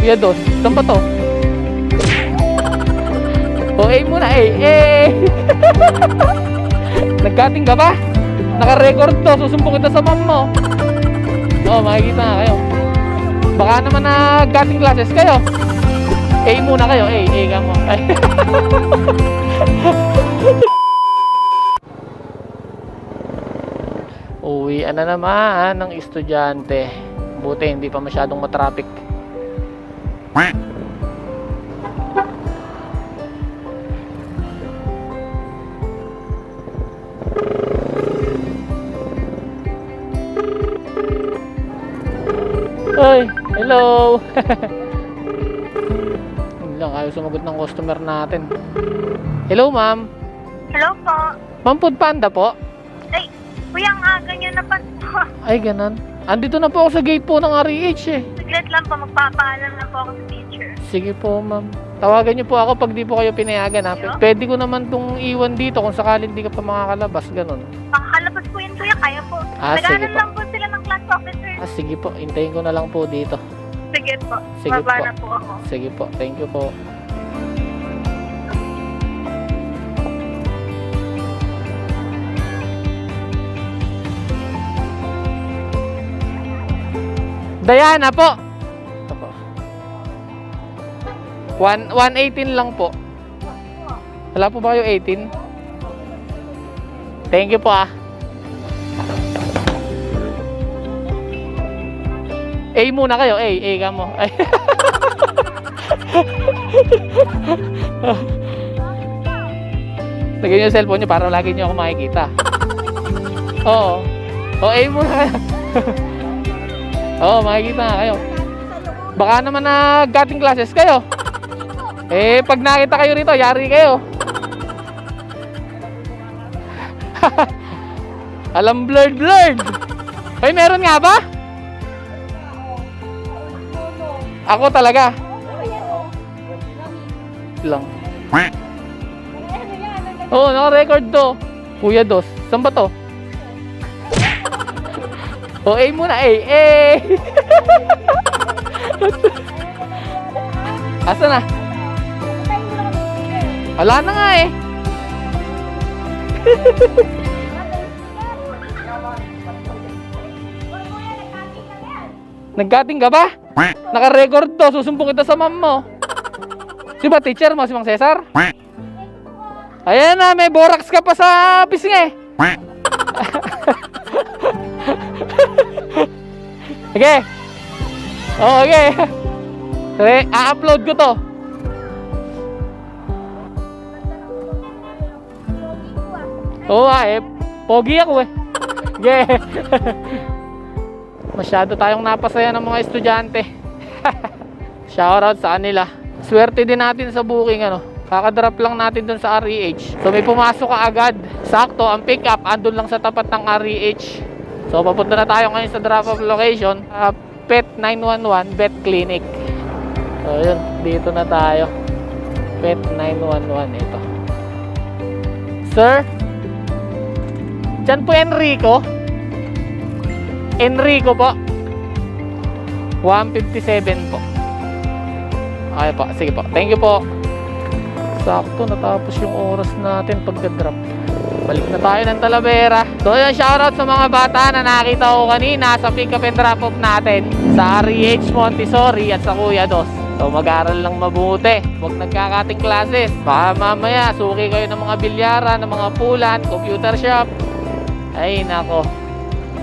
Kuya Dos, saan ba to? O, A muna, A. Nagkating ka ba? Naka-record to, susumpo kita sa mom mo. Oo, makikita nga kayo. Baka naman nag-cutting classes kayo. A muna kayo, A ka mo. Ay. Uwian na naman ng estudyante. Buti hindi pa masyadong matraffic. Hoy, hello. Hindi lang ayaw sumagot ng customer natin. Hello, ma'am. Hello po. Ma'am, Food Panda po? Ay, kuya, ang aga niyo na pa po. Ay, ganun. Andito na po ako sa gate po ng REH eh. Saglit lang po, magpapaalam na po ako sa teacher. Sige po, ma'am. Tawagan niyo po ako pag di po kayo pinayagan ha. Hello? Pwede ko naman tong iwan dito kung sakaling di ka pa makakalabas, ganun. Makakalabas po yan, kuya, kaya po. Ah, sige Nag-aaral po. lang po sila ng class officer. Ah, sige po. Hintayin ko na lang po dito. Sige po, Sige baba po. na po ako. Sige po. Thank you po. Diana po. Ito po. 118 lang po. Wala po ba kayo 18? Thank you po ah. A muna kayo, A ka mo. Ay. Lagyan niyo yung cellphone niyo para lagi niyo ako makikita. Oo. O, A muna kayo. Oo, makikita nga kayo. Baka naman nag-cutting classes kayo. Eh, pag nakita kayo rito, yari kayo. Alam, blurred. Ay, meron nga ba? Ako talaga. Lang. Oo, naka-record to. Kuya Dos, saan ba to? O, A muna, A. Asa na? Wala na nga eh. Nag-cutting ka ba? Naka-record to, susumpo kita sa mom mo. Si ba teacher mo, si Mang Cesar? Ayan na, may borax ka pa sa pisngi eh. Okay. Oh, okay. Okay, a-upload ko to. Oo eh, pogi ako eh. Okay. Masyado tayong napasaya ng mga estudyante. Shoutout sa kanila. Swerte din natin sa booking ano. Kakadrop lang natin dun sa REH. So may pumasok ka agad. Sakto, ang pick up andun lang sa tapat ng REH. So papunta na tayo ngayon sa drop off location, Pet 911 Vet Clinic. So yun, dito na tayo. Pet 911 ito. Sir? Diyan po Enrico? Enrico po. 157 po. Okay po, sige po. Thank you po. Sakto, natapos yung oras natin pagka-drop. Balik na tayo ng Talavera. So yun, shoutout sa mga bata na nakita ko kanina sa pick up and drop off natin sa REH Montessori at sa Kuya Dos. So mag-aral lang mabuti. Huwag nagkakating classes. Baka mamaya suki kayo ng mga bilyaran, ng mga pulan, computer shop. Ay nako.